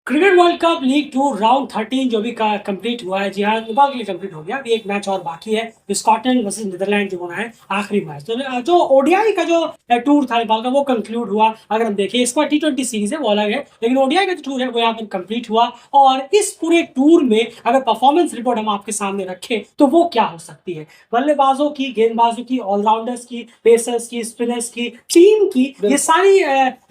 Cricket world cup league 2 round 13 जो भी complete हुआ है। जी हाँ, नेपाल के लिए कंप्लीट हो गया। अभी एक मैच और बाकी है, स्कॉटलैंड वर्सेस नीदरलैंड जो होना है आखिरी मैच। तो जो ओडीआई का जो टूर था नेपाल का वो कंक्लूड हुआ। अगर हम देखें, इसका T20 सीरीज है वो अलग है, लेकिन ओडीआई का जो टूर है वो यहाँ पर कंप्लीट हुआ। और इस पूरे टूर में अगर परफॉर्मेंस रिपोर्ट हम आपके सामने रखें तो वो क्या हो सकती है, बल्लेबाजों की, गेंदबाजों की, ऑलराउंडर्स की, पेसर्स की, स्पिनर्स की, टीम की, ये सारी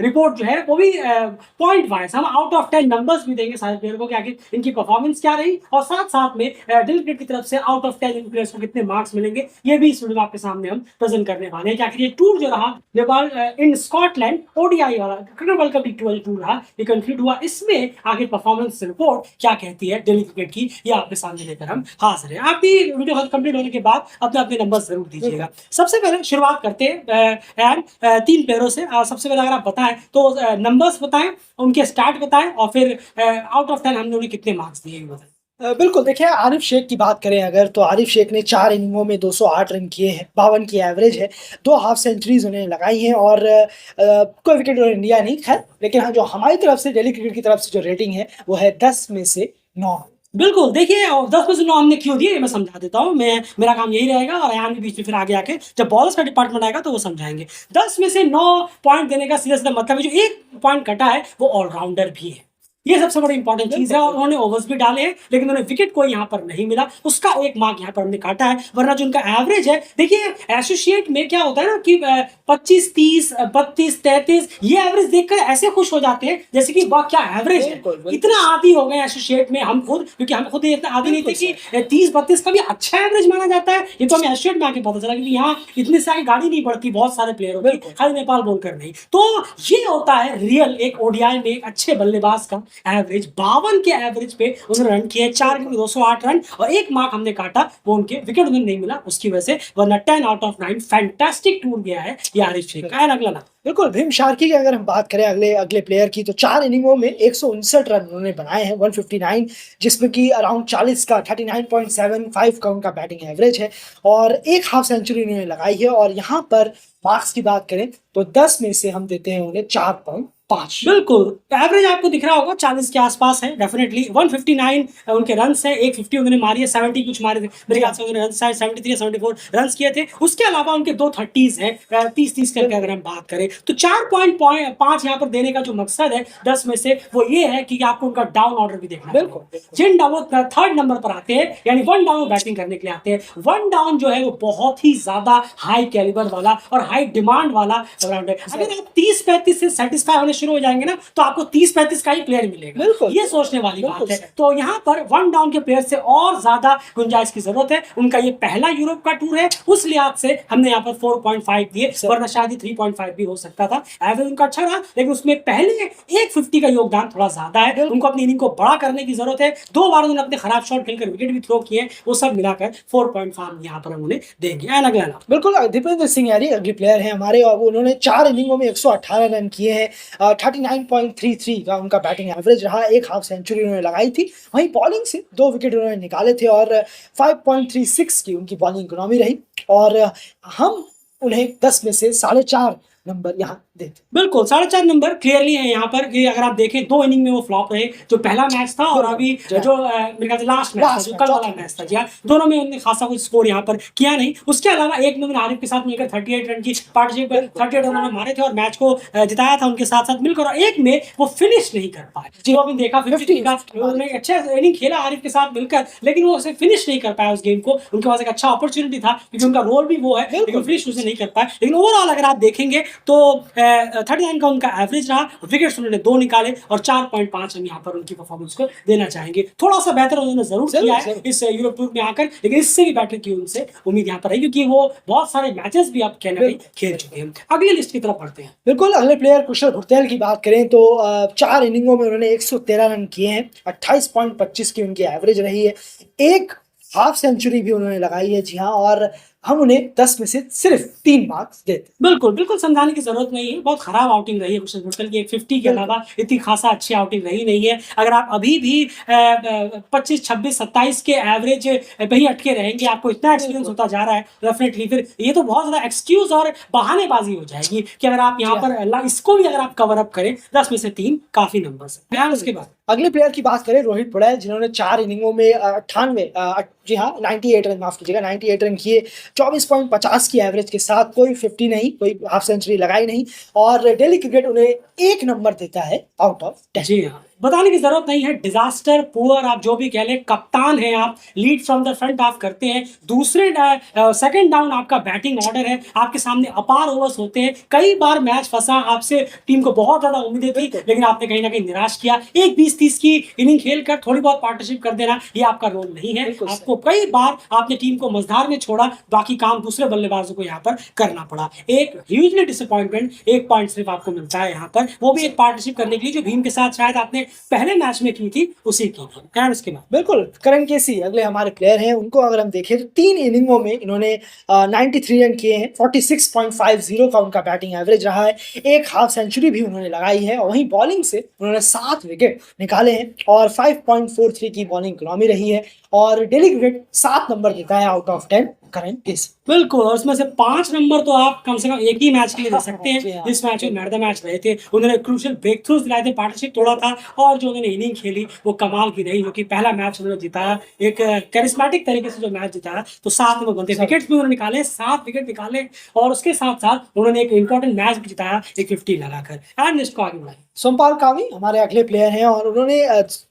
रिपोर्ट जो है वो भी पॉइंट वाइज हम आउट ऑफ 10 नंबर्स भी देंगे सारे प्लेयर को कि आखिर इनकी परफॉर्मेंस क्या रही, और साथ साथ में दिल क्रिकेट की तरफ से आउट ऑफ 10 इन प्लेयर्स को कितने मार्क्स मिलेंगे, ये भी इस वीडियो में आपके सामने हम प्रेजेंट करने वाले हैं कि आखिर ये टूर जो रहा नेपाल इन स्कॉटलैंड ओडीआई वाला cricket world cup league 12 tour रहा, ये कंक्लूड हुआ। इसमें आगे परफॉर्मेंस रिपोर्ट क्या कहती है दिल्ली क्रिकेट की, ये आपके सामने लेकर हम हाजिर हैं। आप भी वीडियो कंप्लीट होने के बाद अपने अपने नंबर जरूर दीजिएगा। सबसे पहले शुरुआत करते हैं तीन प्लेयरों से। सबसे पहले अगर आप बताएं तो नंबर्स बताएं, उनके स्टार्ट बताएं, और फिर आउट ऑफ 10 हमने उन्हें कितने मार्क्स दिए बताएं। बिल्कुल, देखिए आरिफ शेख की बात करें अगर, तो आरिफ शेख ने 4 इनिंगों में 208 रन किए हैं, 52 की एवरेज है, 2 हाफ सेंचुरीज उन्हें लगाई हैं और कोई विकेट उन्हें लिया नहीं, खैर। लेकिन हाँ, जो हमारी तरफ से दिल्ली क्रिकेट की तरफ से जो रेटिंग है वो है 10 में से 9। बिल्कुल, देखिए, और 10 में से 9 हमने क्यों दिए ये मैं समझा देता हूँ। मेरा काम यही रहेगा, और अयान के बीच में फिर आगे आके जब बॉलर्स का डिपार्टमेंट आएगा तो वो समझाएंगे। 10 में से 9 पॉइंट देने का सीधा सीधा मतलब है, जो एक पॉइंट कटा है वो ऑलराउंडर भी है। ये सबसे बड़ी इंपॉर्टेंट चीज है। और उन्होंने ओवर्स भी डाले हैं, लेकिन उन्हें विकेट कोई यहाँ पर नहीं मिला, उसका एक मार्क यहाँ पर हमने काटा है। वरना जो उनका एवरेज है, देखिए एसोसिएट में क्या होता है ना कि 25, 30, 32, 33 ये एवरेज देखकर ऐसे खुश हो जाते हैं जैसे कि वाह क्या एवरेज है। इतना आदी हो गए एसोसिएट में हम खुद, क्योंकि हम खुद इतना आदी नहीं थे कि 30, 32 का भी अच्छा एवरेज माना जाता है। ये तो हमें एसोसिएट में आके पता चला, क्योंकि यहाँ इतने से आगे गाड़ी नहीं बढ़ती बहुत सारे प्लेयरों की, खाली नेपाल बोलकर नहीं। तो ये होता है रियल एक ओडीआई में एक अच्छे बल्लेबाज का एवरेज। 52 के एवरेज पे उन्होंने रन किए, 4 में 208 रन, और एक मार्क हमने काटा, वो उनके विकेट उन्हें नहीं मिला उसकी वजह से। वरना 10 आउट ऑफ 9 फैंटास्टिक टूर गया है ये आरिफ शेख का। अगला ना, बिल्कुल, भीम शार्की की अगर हम बात करें अगले अगले प्लेयर की, तो 4 इनिंगों में 159 रन उन्होंने बनाए हैं, 159, जिसमें कि अराउंड 40 का 39.75 का उनका बैटिंग एवरेज है, और एक हाफ सेंचुरी उन्होंने लगाई है। और यहाँ पर मार्क्स की बात करें तो 10 में से हम देते हैं उन्हें 4.5। बिल्कुल, एवरेज आपको दिख रहा होगा 40 के आसपास है डेफिनेटली। 159 उनके रन्स है, 150 उन्होंने मारी है, 70 कुछ मारे थे मेरे ख्याल से उन्होंने रन, 73 या 74 रन्स किए थे। उसके अलावा उनके 2 30s है, 30 करके अगर हम बात करें तो 4.5 यहाँ पर देने का जो मकसद है 10 में से, वो ये है कि आपको उनका डाउन ऑर्डर भी देखना है। बिल्कुल, जिन डाउन वो 3rd नंबर पर आते हैं, यानी 1 डाउन बैटिंग करने के लिए आते हैं। 1 डाउन जो है वो बहुत ही ज्यादा हाई कैलिबर वाला और हाई डिमांड वाला ग्राउंड है। अगर आप 30-35 से सेटिस्फाई होने शुरू हो जाएंगे ना, तो आपको 30-35 का ही प्लेयर मिलेगा। ये सोचने वाली बात है। तो यहाँ पर 1 डाउन के प्लेयर से और ज्यादा गुंजाइश की जरूरत है। उनका ये पहला यूरोप का टूर है, उस लिहाज से हमने यहाँ पर 4.5 दिए, वरना शायद 3.5 भी हो सकता था। एवरेज उनका अच्छा रहा, लेकिन उसमें पहले 150 का योगदान थोड़ा ज्यादा है। उनको अपनी इनिंग को बड़ा करने की जरूरत है। 2 बार उन्होंने अपने खराब शॉट खेलकर विकेट भी थ्रो किए, वो सब मिलाकर 4.5 यहाँ पर हम उन्हें देंगे। अगला, बिल्कुल, दीपेंद्र सिंह यारी अगले प्लेयर हैं हमारे, और उन्होंने 4 इनिंगों में 118 रन किए हैं, 39.33 का उनका बैटिंग एवरेज रहा, एक हाफ सेंचुरी उन्होंने लगाई थी। वहीं बॉलिंग से 2 विकेट उन्होंने निकाले थे, और 5.36 की उनकी बॉलिंग इकोनॉमी रही। और हम उन्हें 10 में से 4.5 नंबर यहाँ देते। बिल्कुल, 4.5 नंबर क्लियरली है यहाँ पर कि अगर आप देखें 2 इनिंग में वो फ्लॉप रहे, जो पहला मैच था और अभी जो मेरे ख्याल से लास्ट मैच था, जो कल वाला मैच था। जी हाँ, दोनों में उन्होंने खासा कुछ स्कोर यहाँ पर किया नहीं। उसके अलावा एक में उन्होंने आरिफ के साथ मिलकर 38 रन की पार्टनरशिप, 38 रन उन्होंने मारे थे और मैच को जिताया था उनके साथ साथ मिलकर। और एक में वो फिनिश नहीं कर पाए, जो अभी देखा 50 का उन्होंने अच्छा इनिंग खेला आरिफ के साथ मिलकर, लेकिन वो उसे फिनिश नहीं कर पाया उस गेम को। उनके पास एक अच्छा अपॉर्चुनिटी था, क्योंकि उनका रोल भी वो है, लेकिन फिनिश उसे नहीं कर पाए। लेकिन ओवरऑल अगर आप देखेंगे तो 39 का उनका एवरेज रहा, विकेट्स उन्होंने 2 निकाले, और 4.5 हम यहाँ पर उनकी परफॉर्मेंस को देना चाहेंगे। थोड़ा सा बेहतर उन्होंने जरूर किया है इस यूरोप टूर में आकर, लेकिन इससे भी बेटर की उनसे उम्मीद यहाँ पर है, क्योंकि वो बहुत सारे मैचेस भी अब कहने में खेल चुके हैं। अगली लिस्ट की तरफ बढ़ते हैं। बिल्कुल, अगले प्लेयर कुशल भुर्तेल की बात करें तो 4 इनिंगों में उन्होंने 113 रन किए हैं, 28.25 की उनकी एवरेज रही है, एक हाफ सेंचुरी भी उन्होंने लगाई है। जी हाँ, और हम उन्हें 10 में से सिर्फ 3 मार्क्स देते हैं। बिल्कुल, बिल्कुल समझाने की ज़रूरत नहीं है। बहुत खराब आउटिंग रही है गुरशरण गुटकल की। एक 50 के अलावा इतनी ख़ासा अच्छी आउटिंग रही नहीं है। अगर आप अभी भी 25, 26, 27 के एवरेज पे ही अटके रहेंगे, आपको इतना एक्सपीरियंस होता जा रहा है, डेफ़िनेटली फिर ये तो बहुत ज़्यादा एक्सक्यूज़ और बहानेबाज़ी हो जाएगी कि अगर आप यहाँ जी पर इसको भी अगर आप कवर अप करें, 10 में से 3 काफ़ी नंबर्स हैं। और उसके बाद अगले प्लेयर की बात करें रोहित पड़ैल, जिन्होंने 4 इनिंगों में 98 जी हाँ 98 रन, माफ कीजिएगा 98 रन किए 24.50 की एवरेज के साथ। कोई 50 नहीं, कोई हाफ सेंचुरी लगाई नहीं और डेली क्रिकेट उन्हें 1 नंबर देता है आउट ऑफ 10। जी हाँ, बताने की जरूरत नहीं है। डिजास्टर, पुअर, आप जो भी कह लें, कप्तान हैं आप, लीड फ्रॉम द फ्रंट आप करते हैं। दूसरे सेकंड डाउन आपका बैटिंग ऑर्डर है, आपके सामने अपार ओवर्स होते हैं। कई बार मैच फंसा, आपसे टीम को बहुत ज्यादा उम्मीदें थी, लेकिन आपने कहीं ना कहीं निराश किया। एक 20-30 की इनिंग खेलकर थोड़ी बहुत पार्टनरशिप कर देना, ये आपका रोल नहीं है। बिल्कुल आपको कई बार आपने टीम को मझधार में छोड़ा, बाकी काम दूसरे बल्लेबाजों को यहाँ पर करना पड़ा। एक ह्यूजली डिसअपॉइंटमेंट, 1 पॉइंट सिर्फ आपको मिलता है यहाँ पर, वो भी एक पार्टनरशिप करने के लिए जो भीम के साथ शायद आपने पहले मैच में की थी, उसी की थी। एंड उसके बाद बिल्कुल करण केसी अगले हमारे प्लेयर हैं। उनको अगर हम देखें तो 3 इनिंगों में इन्होंने 93 रन किए हैं, 46.50 का उनका बैटिंग एवरेज रहा है। एक हाफ सेंचुरी भी उन्होंने लगाई है और वहीं बॉलिंग से उन्होंने 7 विकेट निकाले हैं और 5.43 की बॉलिंग इकोनॉमी रही है और डेली क्रिकेट 7 नंबर देता है आउट ऑफ 10 करण केसी। बिल्कुल, और उसमें से 5 नंबर तो आप कम से कम एक ही मैच के लिए दे सकते जी हैं। हाँ। इस मैच में मैन ऑफ द मैच रहे थे, उन्होंने क्रूशियल ब्रेक थ्रूज दिलाए थे, पार्टनरशिप तोड़ा था और जो उन्होंने इनिंग खेली वो कमाल की रही, जो कि पहला मैच उन्होंने जिताया एक कैरिस्मेटिक तरीके से जो मैच जिताया। तो 7 नंबर बनते, विकेट्स भी उन्होंने निकाले, 7 विकेट निकाले और उसके साथ साथ उन्होंने एक इंपॉर्टेंट मैच भी जिताया एक 50 लगाकर। एंड इसको आगे बढ़ाए। सोमपाल कामी हमारे अगले प्लेयर हैं और उन्होंने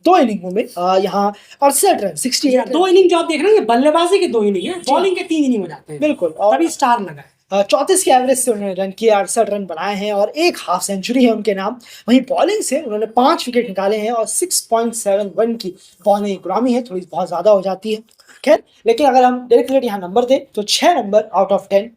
2 इनिंगों में यहाँ 68 रन 68 रन। 2 इनिंग जो आप देख रहे हैं, ये बल्लेबाजी के 2 इनिंग है, बॉलिंग के 3 इनिंग हो जाते हैं। बिल्कुल, और तभी स्टार लगा है। 34 के एवरेज से उन्होंने रन किए, 68 रन बनाए हैं और एक हाफ सेंचुरी है उनके नाम। वहीं बॉलिंग से उन्होंने 5 विकेट निकाले हैं और 6.71 की बॉलिंग इकोनॉमी है, थोड़ी बहुत ज्यादा हो जाती है खैर। लेकिन अगर हम डेली क्रिकेट यहाँ नंबर दें तो 6 नंबर आउट ऑफ 10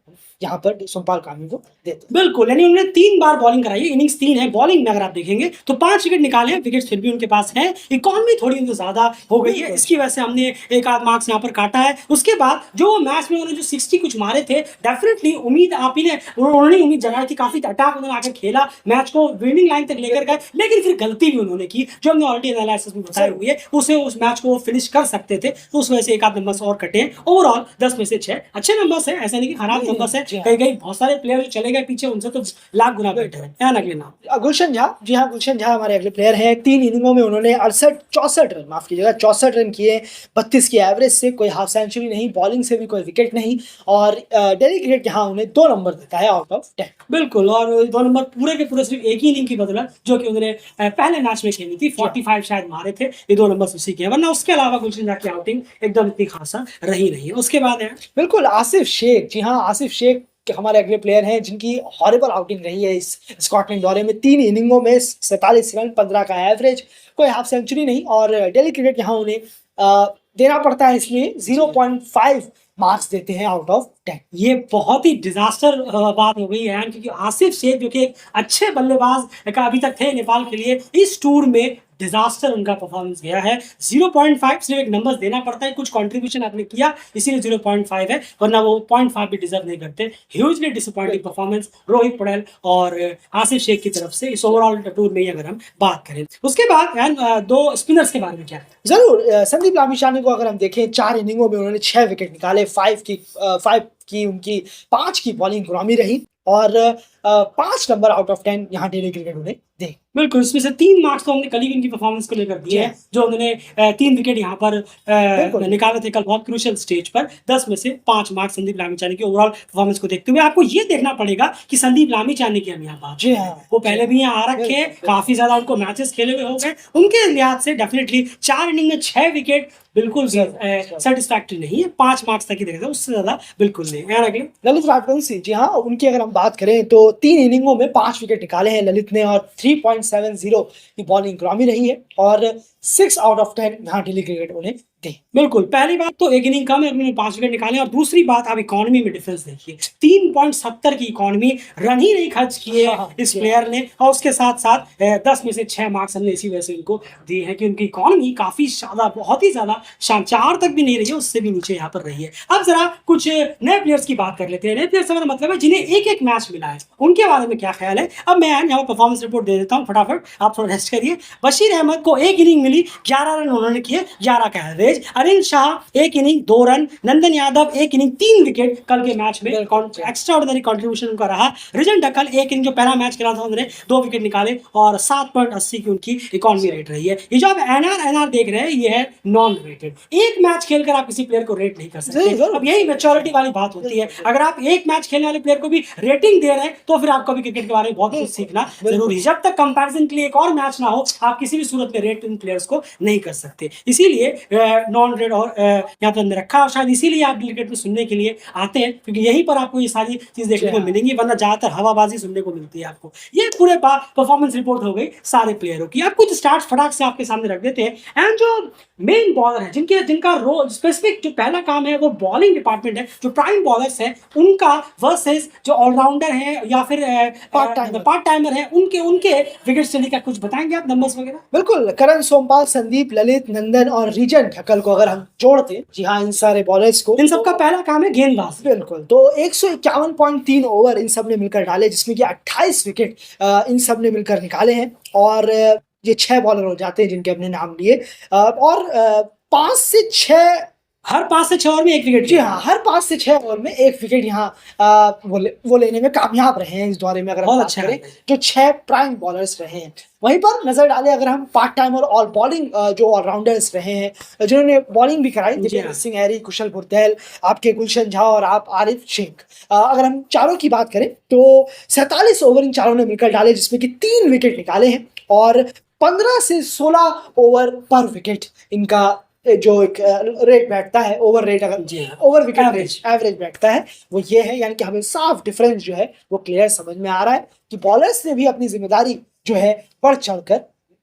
यहाँ पर सोमपाल कामी को देते हैं। बिल्कुल, यानी उन्होंने 3 बार बॉलिंग कराई है, इनिंग्स 3 है। बॉलिंग में अगर आप देखेंगे तो 5 विकेट निकाले हैं, विकेट फिर भी उनके पास है। इकोनॉमी थोड़ी उनसे ज्यादा हो गई है, इसकी वजह से हमने एक आध मार्क्स यहाँ पर काटा है। उसके बाद जो मैच में उन्होंने जो 60 कुछ मारे थे, डेफिनेटली उम्मीद आप ही ने, उन्होंने उम्मीद जगाई थी, काफी अटैक उन्होंने आकर खेला, मैच को विनिंग लाइन तक लेकर गए, लेकिन फिर गलती भी उन्होंने की जो हमने ऑलरेडी एनालिसिस में बताई हुई है। उसे उस मैच को फिनिश कर सकते थे, तो उस वजह से एक आध नंबर्स और कटे। ओवरऑल 10 में से 6 अच्छे नंबर्स है, ऐसा नहीं कि खराब नंबर्स है। कहीं कहीं बहुत सारे प्लेयर जो चले गए पीछे, उनसे तो लाख गुना बेटर है। अगले नाम गुलशन झा, जी हाँ गुलशन झा हमारे अगले प्लेयर हैं। 3 इनिंगों में उन्होंने 64 रन, माफ कीजिएगा 64 रन किए, 32 की एवरेज से, कोई हाफ सेंचुरी नहीं, बॉलिंग से भी कोई विकेट नहीं और डेली क्रिकेट यहाँ उन्हें 2 नंबर देता है आउट ऑफ 10। बिल्कुल, और 2 नंबर पूरे के पूरे सिर्फ एक ही इनिंग की बदौलत जो कि उन्होंने पहले मैच में खेली थी, 45 शायद मारे थे, ये 2 नंबर उसी के हैं। वरना उसके अलावा गुलशन झा की आउटिंग एकदम इतनी खासा रही नहीं है। उसके बाद है बिल्कुल आसिफ शेख, जी हाँ आसिफ शेख हमारे अगले प्लेयर हैं जिनकी हॉरिबल आउटिंग रही है इस स्कॉटलैंड दौरे में। 3 इनिंगों में 47 रन, 15 का एवरेज, कोई हाफ सेंचुरी नहीं और डेली क्रिकेट यहाँ उन्हें देना पड़ता है, इसलिए 0.5 मार्क्स देते हैं आउट ऑफ 10। ये बहुत ही डिजास्टर बात हो गई है, क्योंकि आसिफ शेख जो कि एक अच्छे बल्लेबाज का अभी तक थे नेपाल के लिए, इस टूर में डिजास्टर उनका परफॉर्मेंस गया है। 0.5 सिर्फ एक नंबर देना पड़ता है, कुछ कंट्रीब्यूशन आपने किया इसीलिए 0.5 है, वरना वो 0.5 भी डिजर्व नहीं करते। Hugely disappointing performance Rohit Patel और आसिफ शेख की तरफ से इस ओवरऑल टूर में अगर हम बात करें। उसके बाद 2 स्पिनर्स के बारे में क्या जरूर, संदीप लामिछाने को अगर हम देखें 4 इनिंगों में उन्होंने 6 विकेट निकाले, 5 की उनकी 5 की बॉलिंग इकोनॉमी रही और 5 नंबर आउट ऑफ 10 यहाँ डेली क्रिकेट उन्हें दे। बिल्कुल, इसमें से 3 मार्क्स तो हमने कल ही इनकी परफॉर्मेंस को लेकर दिए हैं, जो उन्होंने 3 विकेट यहाँ पर निकाले थे कल बहुत क्रूशियल स्टेज पर। 10 में से 5 मार्क्स संदीप लामिछाने की ओवरऑल परफॉर्मेंस को देखते हुए। आपको ये देखना पड़ेगा कि संदीप लामिछाने की हम यहाँ बात, जी हाँ, वो पहले भी यहाँ आ रखे हैं, काफी ज्यादा उनको मैचेस खेले हुए हो गए, उनके लिहाज से डेफिनेटली 4 इनिंग में 6 विकेट बिल्कुल सेटिस्फैक्टरी नहीं है। 5 मार्क्स तक ही देखे, उससे ज्यादा बिल्कुल नहीं है। अगले ललित राजवंशी, जी हाँ उनकी अगर हम बात करें तो 3 इनिंगों में 5 विकेट निकाले हैं ललित ने और 3.70 की बॉलिंग इकोनॉमी रही है और 6 आउट ऑफ 10 यहाँ डेली क्रिकेट उन्हें दी। बिल्कुल, पहली बात तो एक इनिंग कम है, उन्होंने 5 विकेट निकाले और दूसरी बात आप इकॉनमी में डिफरेंस देखिए। 3.70 की इकॉनमी, रन ही नहीं खर्च किए हाँ, इस जी। प्लेयर ने और उसके साथ-साथ 10 में से 6 मार्क्स हमने इसी वजह से इनको दिए हैं कि उनकी इकॉनमी काफ़ी ज़्यादा, बहुत ही ज़्यादा 4 तक भी नहीं रही है, उससे भी नीचे यहाँ पर रही है। अब ज़रा कुछ नए प्लेयर्स की बात कर लेते हैं। नए प्लेयर्स से मेरा मतलब है जिन्हें एक-एक मैच मिला है, उनके बारे में क्या ख़्याल है? अब मैं यहाँ परफॉर्मेंस रिपोर्ट दे देता हूँ फटाफट, आप थोड़ा रेस्ट करिए। बशीर अहमद को 1 इनिंग मिली, 11 रन उन्होंने किए, 11 का average. Anil Shah 1 inning 2 run, Nandan Yadav 1 inning 3 wicket कल के मैच में एक्स्ट्रा ऑर्डिनरी कंट्रीब्यूशन उनका रहा। रिजन डकल 1 इनिंग जो पहला मैच खेला था उन्होंने 2 विकेट निकाले और 7.80 की उनकी इकॉनमी रेट रही है। ये जो आप एनआर देख रहे हैं ये है नॉन रेटेड। एक मैच खेलकर आप किसी प्लेयर को रेट नहीं कर सकते। अब यही मैच्योरिटी वाली बात होती है। अगर आप एक मैच खेलने वाले प्लेयर को भी रेटिंग दे रहे हैं तो फिर आपको भी क्रिकेट के बारे में बहुत कुछ सीखना जरूरी है। जब तक कंपैरिजन के लिए एक और मैच ना हो आप किसी भी सूरत में रेट इन प्लेयर्स को नहीं कर सकते। इसीलिए नॉन रेट और यहाँ पर हमने रखा, शायद इसीलिए आप क्रिकेट में सुनने के लिए आते हैं क्योंकि यहीं पर आपको ये सारी चीज देखने को मिलेंगी, वरना ज्यादातर हवाबाजी सुनने को मिलती है आपको। ये पूरे परफॉर्मेंस रिपोर्ट हो गई सारे प्लेयरों की। अब कुछ स्टार्ट फटाक से आपके सामने रख देते हैं। एंड जो मेन बॉलर है जिनका रोल स्पेसिफिक जो पहला काम है वो बॉलिंग डिपार्टमेंट है, जो प्राइम बॉलर्स है उनका वर्सेस जो ऑलराउंडर है या फिर पार्ट टाइमर है उनके विकेट स्टडी का कुछ बताएंगे आप, नंबर्स वगैरह? बिल्कुल, करण सोमपाल, संदीप, ललित, नंदन और रीजन ठक्कर को अगर हम जोड़ते, जी हाँ, इन सारे बॉलर्स को, इन सबका पहला काम है गेंदबाजी। बिल्कुल, तो 151.3 ओवर इन सब ने मिलकर डाले, जिसमें कि 28 विकेट इन सब ने मिलकर निकाले हैं और ये 6 बॉलर हो जाते हैं जिनके हमने नाम लिए और 5 से 6 हर 5 से 6 ओवर में 1 विकेट। जी हाँ, हर 5 से 6 ओवर में 1 विकेट यहाँ वो लेने में कामयाब रहे हैं इस दौरे में। अगर हम बात करें जो 6 प्राइम बॉलर्स रहे हैं, वहीं पर नजर डालें अगर हम पार्ट टाइम और ऑल बॉलिंग जो ऑलराउंडर्स रहे हैं जिन्होंने बॉलिंग भी कराई, दिपेंद्र सिंह हैरी, कुशल भुरतेल, आपके गुलशन झा और आप आरिफ शेख, अगर हम चारों की बात करें तो 47 ओवर इन चारों ने मिलकर डाले, जिसमें कि 3 विकेट निकाले हैं और 15 से 16 ओवर पर विकेट इनका जो एक रेट बैठता है, ओवर रेट, अगर ओवर विकेट एवरेज बैठता है वो ये है। यानी कि हमें साफ डिफरेंस जो है वो क्लियर समझ में आ रहा है कि बॉलर्स ने भी अपनी जिम्मेदारी जो है बढ़ चढ़कर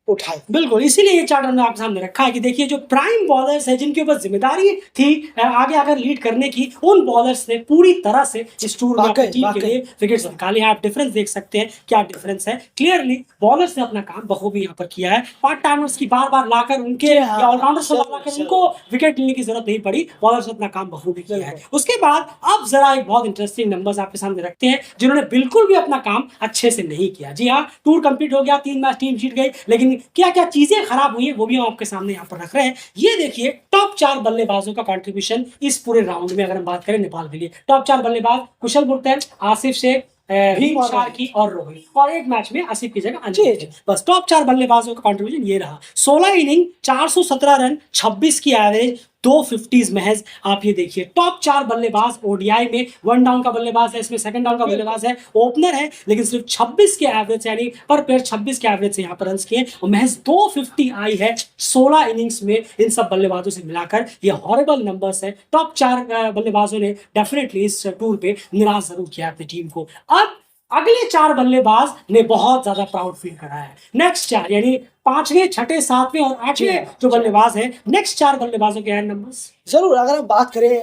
उठाई। बिल्कुल, इसीलिए ये चार्ट हमने आपके सामने रखा है कि देखिए जो प्राइम बॉलर्स है जिनके ऊपर जिम्मेदारी थी आगे आकर लीड करने की, उन बॉलर्स ने पूरी तरह से इस टूर में अपनी टीम के लिए विकेट्स निकाले हैं। आप डिफरेंस देख सकते हैं क्या डिफरेंस है। क्लियरली बॉलर्स ने अपना काम बखूबी यहाँ पर किया है। पार्ट टाइमर्स की बार बार लाकर उनके ऑलराउंडर्स को लाकर उनको विकेट लेने की जरूरत नहीं पड़ी, बॉलर्स ने अपना काम बखूबी किया है। उसके बाद अब जरा एक बहुत इंटरेस्टिंग नंबर्स आपके सामने रखते हैं जिन्होंने बिल्कुल भी अपना काम अच्छे से नहीं किया। जी हाँ, टूर कंप्लीट हो गया, 3 मैच टीम जीत गई, लेकिन क्या क्या चीजें खराब हुई है वो भी हम आपके सामने यहाँ पर रख रहे हैं। ये देखिए टॉप 4 बल्लेबाजों का कंट्रीब्यूशन इस पूरे राउंड में अगर हम बात करें नेपाल के लिए। टॉप 4 बल्लेबाज कुशल भुरतेल, आसिफ शेख, भीम शार्की और रोहित, और एक मैच में आसिफ की जगह अंजलि। बस टॉप 4 बल्लेबाजों का कंट्रीब्यूशन ये रहा। 16 इनिंग, 417 रन, 26 की एवरेज, 2 50s महज। आप ये देखिए टॉप 4 बल्लेबाज ओडीआई में, 1 डाउन का बल्लेबाज है, इसमें 2nd डाउन का बल्लेबाज है, ओपनर है, लेकिन सिर्फ 26 के एवरेज, यानी पर प्लेयर 26 के एवरेज से यहाँ पर रन किए और महज 250 आई है 16 इनिंग्स में। इन सब बल्लेबाजों से मिलाकर ये हॉरिबल नंबर्स है। टॉप 4 बल्लेबाजों ने डेफिनेटली इस टूर पे निराश जरूर किया अपनी टीम को। अब अगले 4 बल्लेबाज ने बहुत ज्यादा प्राउड फील कराया है। नेक्स्ट 4 यानी 5वें, 6ठे, 7वें और 8वें जो बल्लेबाज हैं, नेक्स्ट 4 बल्लेबाजों के नंबर्स जरूर अगर हम बात करें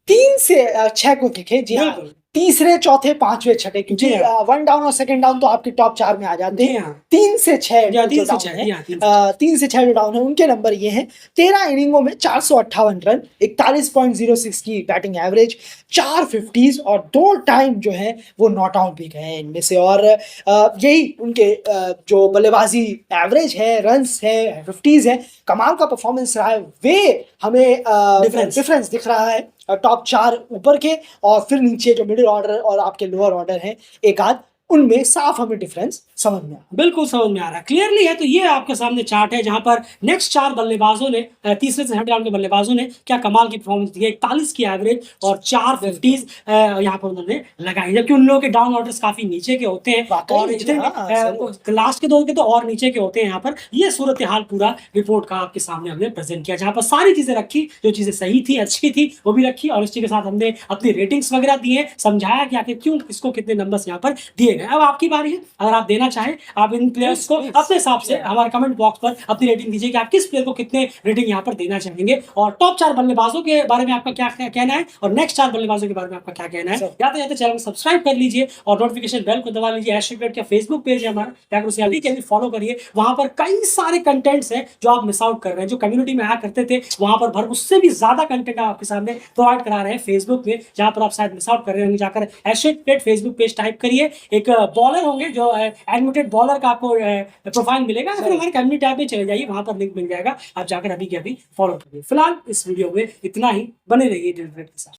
3 से 6 को देखें, जी हाँ, तीसरे, चौथे, 5वें, 6ठे, क्योंकि 1 डाउन और 2nd डाउन तो आपके टॉप 4 में आ जाते हैं। 3 से 6 3 से 6 जो डाउन है उनके नंबर ये हैं। 13 इनिंगों में 458 रन, 41.06 की बैटिंग एवरेज, 4 50s और 2 टाइम जो है वो नॉट आउट भी गए हैं इनमें से। और यही उनके जो बल्लेबाजी एवरेज है, रन्स है, 50s है, कमाल का परफॉर्मेंस रहा है। वे हमें डिफरेंस दिख रहा है टॉप 4 ऊपर के और फिर नीचे जो मिडिल ऑर्डर और आपके लोअर ऑर्डर हैं एक आध, उनमें साफ हमें डिफरेंस समझ में आ रहा है। बिल्कुल समझ में आ रहा है, क्लियरली है। तो ये आपके सामने चार्ट है जहां पर नेक्स्ट 4 बल्लेबाजों ने, तीसरे से 6ठे राउंड के बल्लेबाजों ने क्या कमाल की परफॉर्मेंस दी है। 41 की एवरेज और 4 50s यहाँ पर उन्होंने लगाई, जबकि उन लोगों के डाउन ऑर्डर्स काफी नीचे के होते हैं और लास्ट के 2 के तो और नीचे के होते हैं। यहाँ पर ये सूरत हाल पूरा रिपोर्ट का आपके सामने हमने प्रेजेंट किया, जहाँ पर सारी चीजें रखी, जो चीजें सही थी, अच्छी थी, वो भी रखी और इसी के साथ हमने अपनी रेटिंग्स वगैरह दिए, समझाया कि आखिर क्यों किसको कितने नंबर्स यहाँ पर दिए गए। अब आपकी बारी है, अगर आप देना चाहें आप इन प्लेयर्स को अपने हिसाब से हमारे कमेंट बॉक्स पर अपनी रेटिंग दीजिए कि आप किस प्लेयर को कितने रेटिंग यहाँ पर देना चाहेंगे, और टॉप 4 बल्लेबाजों के बारे में आपका क्या कहना है और नेक्स्ट 4 बल्लेबाजों के बारे में आपका क्या कहना है। जाते जाते चैनल को सब्सक्राइब कर लीजिए और नोटिफिकेशन बेल को दबा लीजिए। एश क्रिकेट का फेसबुक पेज है हमारा, जाकर उसे अभी के अभी फॉलो करिए। वहां पर कई सारे कंटेंट्स हैं जो आप मिस आउट कर रहे हैं। जो कम्युनिटी में आया करते थे वहां पर भर उससे भी ज्यादा कंटेंट आपके सामने प्रोवाइड करा रहे हैं फेसबुक में, जहां पर आप शायद मिस आउट कर रहे होंगे। जाकर एश क्रिकेट फेसबुक पेज टाइप करिए, एक बॉलर होंगे जो एडमिटेड बॉलर का आपको प्रोफाइल मिलेगा, फिर हमारे कम्युनिटी टैब में चले जाइए, वहां पर लिंक मिल जाएगा, आप जाकर अभी के अभी फॉलो करिए। फिलहाल इस वीडियो में इतना ही, बने रहिए के साथ।